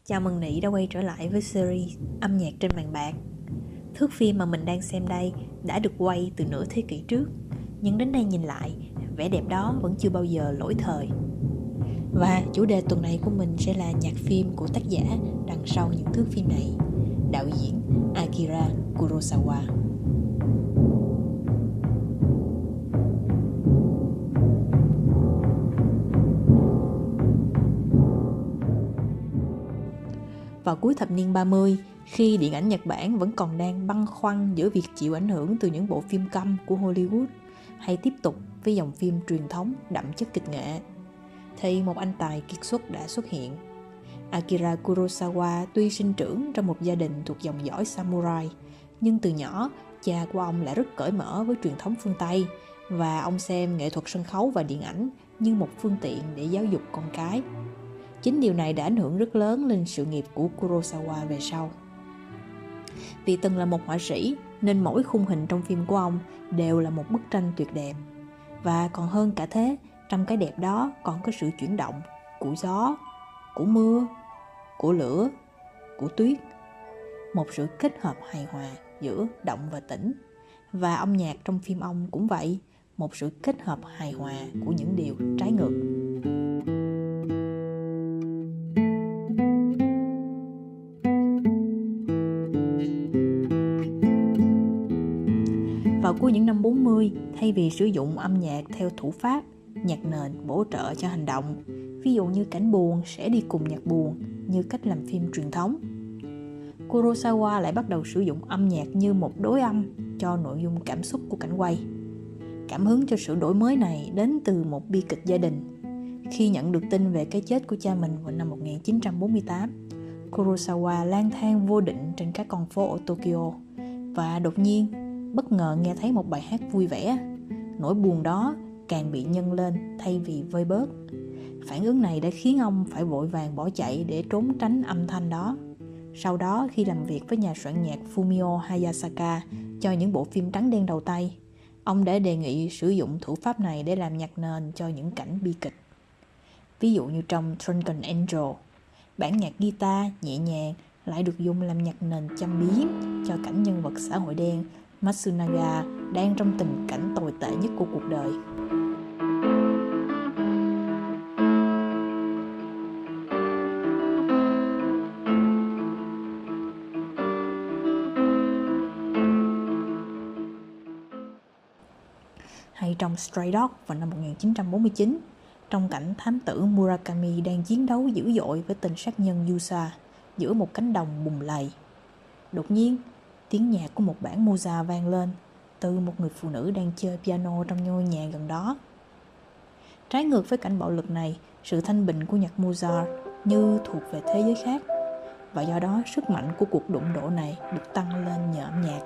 Chào mừng Nị đã quay trở lại với series âm nhạc trên màn bạc. Thước phim mà mình đang xem đây đã được quay từ nửa thế kỷ trước, nhưng đến đây nhìn lại, vẻ đẹp đó vẫn chưa bao giờ lỗi thời. Và chủ đề tuần này của mình sẽ là nhạc phim của tác giả đằng sau những thước phim này, đạo diễn Akira Kurosawa. Vào cuối thập niên 30, khi điện ảnh Nhật Bản vẫn còn đang băn khoăn giữa việc chịu ảnh hưởng từ những bộ phim câm của Hollywood hay tiếp tục với dòng phim truyền thống đậm chất kịch nghệ, thì một anh tài kiệt xuất đã xuất hiện. Akira Kurosawa tuy sinh trưởng trong một gia đình thuộc dòng dõi samurai, nhưng từ nhỏ, cha của ông lại rất cởi mở với truyền thống phương Tây và ông xem nghệ thuật sân khấu và điện ảnh như một phương tiện để giáo dục con cái. Chính điều này đã ảnh hưởng rất lớn lên sự nghiệp của Kurosawa về sau. Vì từng là một họa sĩ nên mỗi khung hình trong phim của ông đều là một bức tranh tuyệt đẹp. Và còn hơn cả thế, trong cái đẹp đó còn có sự chuyển động của gió, của mưa, của lửa, của tuyết. Một sự kết hợp hài hòa giữa động và tĩnh. Và âm nhạc trong phim ông cũng vậy, một sự kết hợp hài hòa của những điều trái ngược. Vào cuối những năm 40, thay vì sử dụng âm nhạc theo thủ pháp, nhạc nền bổ trợ cho hành động, ví dụ như cảnh buồn sẽ đi cùng nhạc buồn như cách làm phim truyền thống, Kurosawa lại bắt đầu sử dụng âm nhạc như một đối âm cho nội dung cảm xúc của cảnh quay. Cảm hứng cho sự đổi mới này đến từ một bi kịch gia đình. Khi nhận được tin về cái chết của cha mình vào năm 1948, Kurosawa lang thang vô định trên các con phố ở Tokyo và đột nhiên bất ngờ nghe thấy một bài hát vui vẻ. Nỗi buồn đó càng bị nhân lên thay vì vơi bớt. Phản ứng này đã khiến ông phải vội vàng bỏ chạy để trốn tránh âm thanh đó. Sau đó, khi làm việc với nhà soạn nhạc Fumio Hayasaka cho những bộ phim trắng đen đầu tay, ông đã đề nghị sử dụng thủ pháp này để làm nhạc nền cho những cảnh bi kịch. Ví dụ như trong Drunken Angel, bản nhạc guitar nhẹ nhàng lại được dùng làm nhạc nền châm biếm cho cảnh nhân vật xã hội đen Matsunaga đang trong tình cảnh tồi tệ nhất của cuộc đời. Hay trong Stray Dog vào năm 1949, trong cảnh thám tử Murakami đang chiến đấu dữ dội với tên sát nhân Yusa giữa một cánh đồng bùn lầy. Đột nhiên, tiếng nhạc của một bản Mozart vang lên từ một người phụ nữ đang chơi piano trong ngôi nhà gần đó. Trái ngược với cảnh bạo lực này, sự thanh bình của nhạc Mozart như thuộc về thế giới khác, và do đó sức mạnh của cuộc đụng độ này được tăng lên nhờ âm nhạc.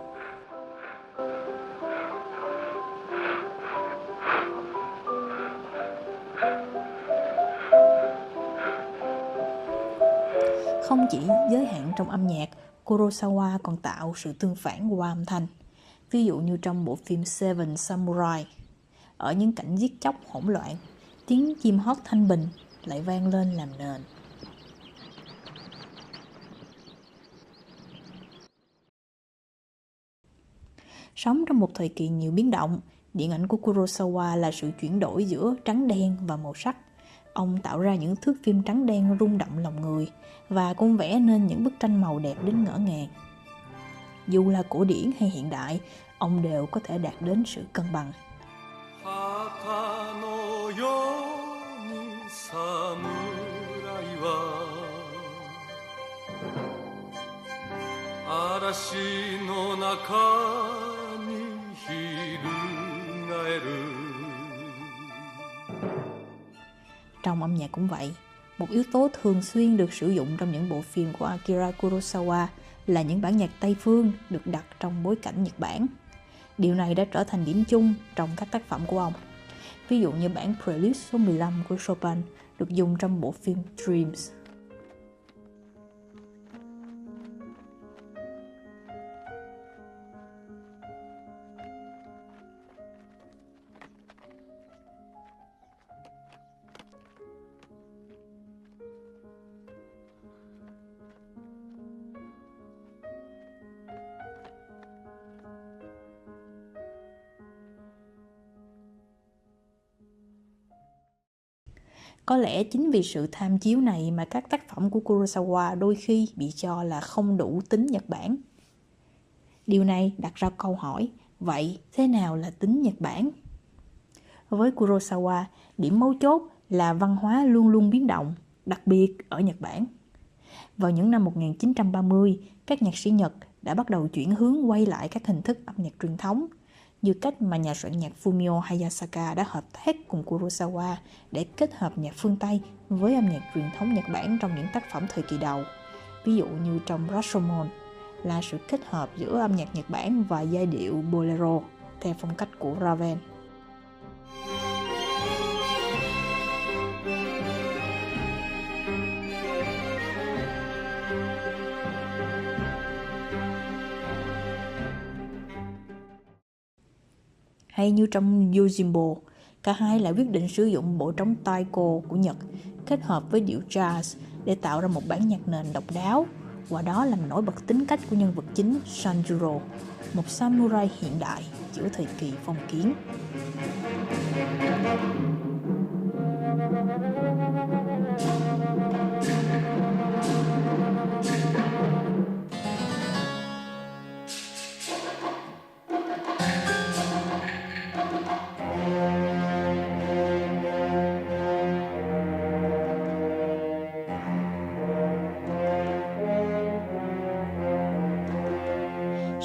Không chỉ giới hạn trong âm nhạc, Kurosawa còn tạo sự tương phản qua âm thanh. Ví dụ như trong bộ phim Seven Samurai, ở những cảnh giết chóc hỗn loạn, tiếng chim hót thanh bình lại vang lên làm nền. Sống trong một thời kỳ nhiều biến động, điện ảnh của Kurosawa là sự chuyển đổi giữa trắng đen và màu sắc. Ông tạo ra những thước phim trắng đen rung động lòng người và cũng vẽ nên những bức tranh màu đẹp đến ngỡ ngàng. Dù là cổ điển hay hiện đại, ông đều có thể đạt đến sự cân bằng. Trong âm nhạc cũng vậy, một yếu tố thường xuyên được sử dụng trong những bộ phim của Akira Kurosawa là những bản nhạc Tây phương được đặt trong bối cảnh Nhật Bản. Điều này đã trở thành điểm chung trong các tác phẩm của ông. Ví dụ như bản Prelude số 15 của Chopin được dùng trong bộ phim Dreams. Có lẽ chính vì sự tham chiếu này mà các tác phẩm của Kurosawa đôi khi bị cho là không đủ tính Nhật Bản. Điều này đặt ra câu hỏi, vậy thế nào là tính Nhật Bản? Với Kurosawa, điểm mấu chốt là văn hóa luôn luôn biến động, đặc biệt ở Nhật Bản. Vào những năm 1930, các nhạc sĩ Nhật đã bắt đầu chuyển hướng quay lại các hình thức âm nhạc truyền thống, như cách mà nhà soạn nhạc Fumio Hayasaka đã hợp tác cùng Kurosawa để kết hợp nhạc phương Tây với âm nhạc truyền thống Nhật Bản trong những tác phẩm thời kỳ đầu. Ví dụ như trong Rashomon là sự kết hợp giữa âm nhạc Nhật Bản và giai điệu bolero theo phong cách của Ravel. Hay như trong Yojimbo, cả hai lại quyết định sử dụng bộ trống taiko của Nhật kết hợp với điệu jazz để tạo ra một bản nhạc nền độc đáo, qua đó làm nổi bật tính cách của nhân vật chính Sanjuro, một samurai hiện đại giữa thời kỳ phong kiến.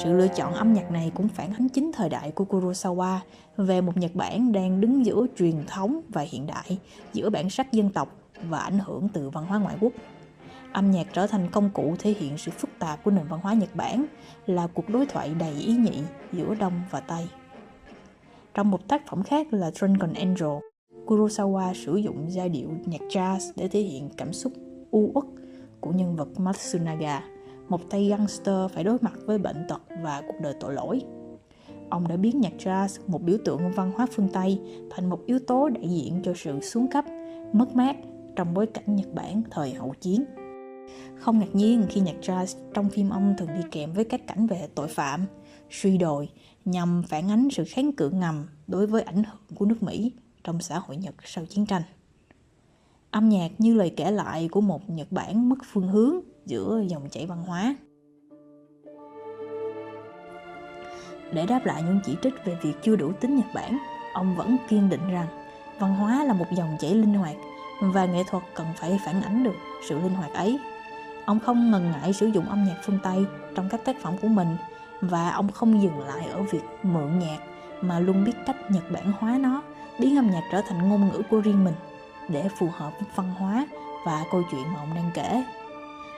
Sự lựa chọn âm nhạc này cũng phản ánh chính thời đại của Kurosawa về một Nhật Bản đang đứng giữa truyền thống và hiện đại, giữa bản sắc dân tộc và ảnh hưởng từ văn hóa ngoại quốc. Âm nhạc trở thành công cụ thể hiện sự phức tạp của nền văn hóa Nhật Bản, là cuộc đối thoại đầy ý nhị giữa Đông và Tây. Trong một tác phẩm khác là Drunken Angel, Kurosawa sử dụng giai điệu nhạc jazz để thể hiện cảm xúc u uất của nhân vật Matsunaga, một tay gangster phải đối mặt với bệnh tật và cuộc đời tội lỗi. Ông đã biến nhạc jazz, một biểu tượng văn hóa phương Tây, thành một yếu tố đại diện cho sự xuống cấp, mất mát trong bối cảnh Nhật Bản thời hậu chiến. Không ngạc nhiên khi nhạc jazz trong phim ông thường đi kèm với các cảnh về tội phạm, suy đồi, nhằm phản ánh sự kháng cự ngầm đối với ảnh hưởng của nước Mỹ trong xã hội Nhật sau chiến tranh. Âm nhạc như lời kể lại của một Nhật Bản mất phương hướng giữa dòng chảy văn hóa. Để đáp lại những chỉ trích về việc chưa đủ tính Nhật Bản, ông vẫn kiên định rằng văn hóa là một dòng chảy linh hoạt và nghệ thuật cần phải phản ánh được sự linh hoạt ấy. Ông không ngần ngại sử dụng âm nhạc phương Tây trong các tác phẩm của mình, và ông không dừng lại ở việc mượn nhạc mà luôn biết cách Nhật Bản hóa nó, biến âm nhạc trở thành ngôn ngữ của riêng mình để phù hợp với văn hóa và câu chuyện mà ông đang kể.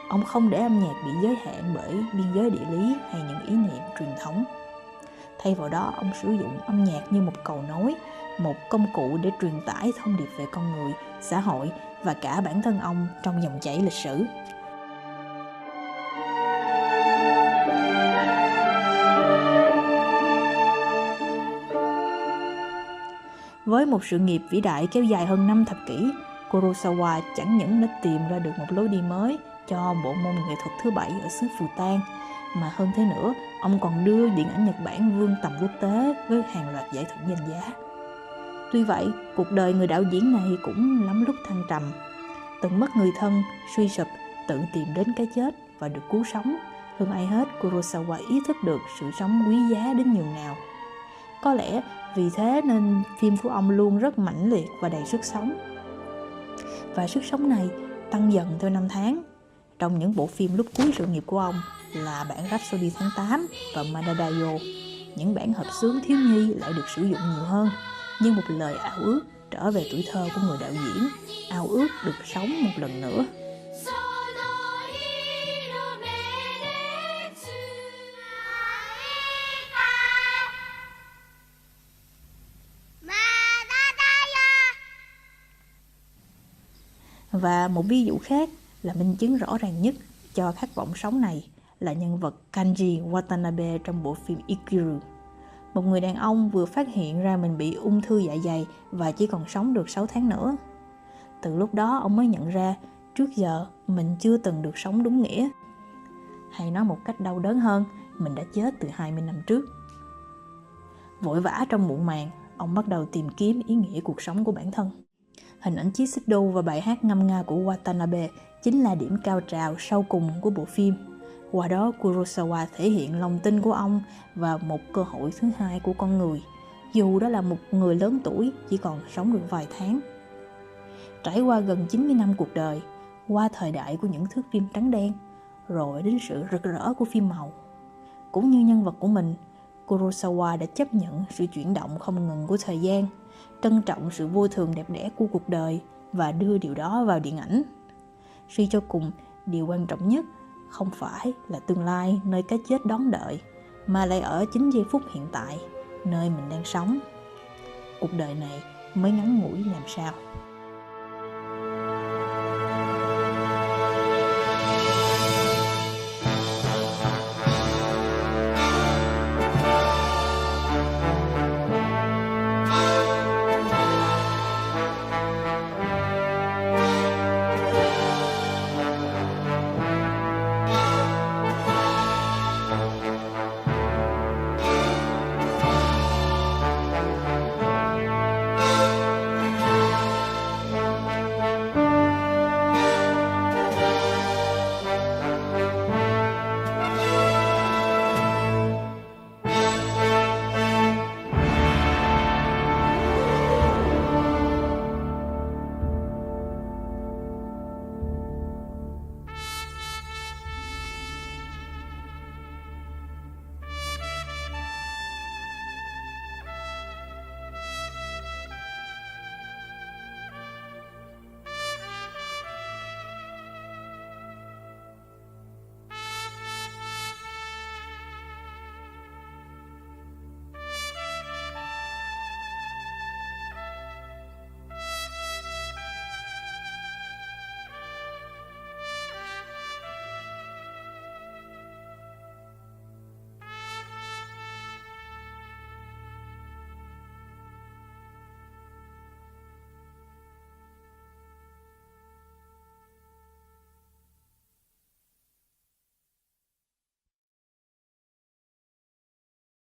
Ông không để âm nhạc bị giới hạn bởi biên giới địa lý hay những ý niệm truyền thống. Thay vào đó, ông sử dụng âm nhạc như một cầu nối, một công cụ để truyền tải thông điệp về con người, xã hội và cả bản thân ông trong dòng chảy lịch sử. Với một sự nghiệp vĩ đại kéo dài hơn 5 thập kỷ, Kurosawa chẳng những đã tìm ra được một lối đi mới cho bộ môn nghệ thuật thứ 7 ở xứ Phù Tang, mà hơn thế nữa, ông còn đưa điện ảnh Nhật Bản vươn tầm quốc tế với hàng loạt giải thưởng danh giá. Tuy vậy, cuộc đời người đạo diễn này cũng lắm lúc thăng trầm. Từng mất người thân, suy sụp, tự tìm đến cái chết và được cứu sống. Hơn ai hết, Kurosawa ý thức được sự sống quý giá đến nhường nào. Có lẽ vì thế nên phim của ông luôn rất mãnh liệt và đầy sức sống. Và sức sống này tăng dần theo năm tháng. Trong những bộ phim lúc cuối sự nghiệp của ông là bản Rhapsody tháng 8 và Madadayo, những bản hợp xướng thiếu nhi lại được sử dụng nhiều hơn, như một lời ao ước trở về tuổi thơ của người đạo diễn, ao ước được sống một lần nữa. Và một ví dụ khác là minh chứng rõ ràng nhất cho khát vọng sống này là nhân vật Kanji Watanabe trong bộ phim Ikiru. Một người đàn ông vừa phát hiện ra mình bị ung thư dạ dày và chỉ còn sống được 6 tháng nữa. Từ lúc đó ông mới nhận ra trước giờ mình chưa từng được sống đúng nghĩa. Hay nói một cách đau đớn hơn, mình đã chết từ 20 năm trước. Vội vã trong muộn màng, ông bắt đầu tìm kiếm ý nghĩa cuộc sống của bản thân. Hình ảnh chiếc xích đu và bài hát ngâm nga của Watanabe chính là điểm cao trào sau cùng của bộ phim. Qua đó, Kurosawa thể hiện lòng tin của ông và một cơ hội thứ hai của con người, dù đó là một người lớn tuổi chỉ còn sống được vài tháng. Trải qua gần 90 năm cuộc đời, qua thời đại của những thước phim trắng đen, rồi đến sự rực rỡ của phim màu. Cũng như nhân vật của mình, Kurosawa đã chấp nhận sự chuyển động không ngừng của thời gian, trân trọng sự vô thường đẹp đẽ của cuộc đời và đưa điều đó vào điện ảnh. Suy cho cùng, điều quan trọng nhất không phải là tương lai nơi cái chết đón đợi, mà lại ở chính giây phút hiện tại, nơi mình đang sống. Cuộc đời này mới ngắn ngủi làm sao.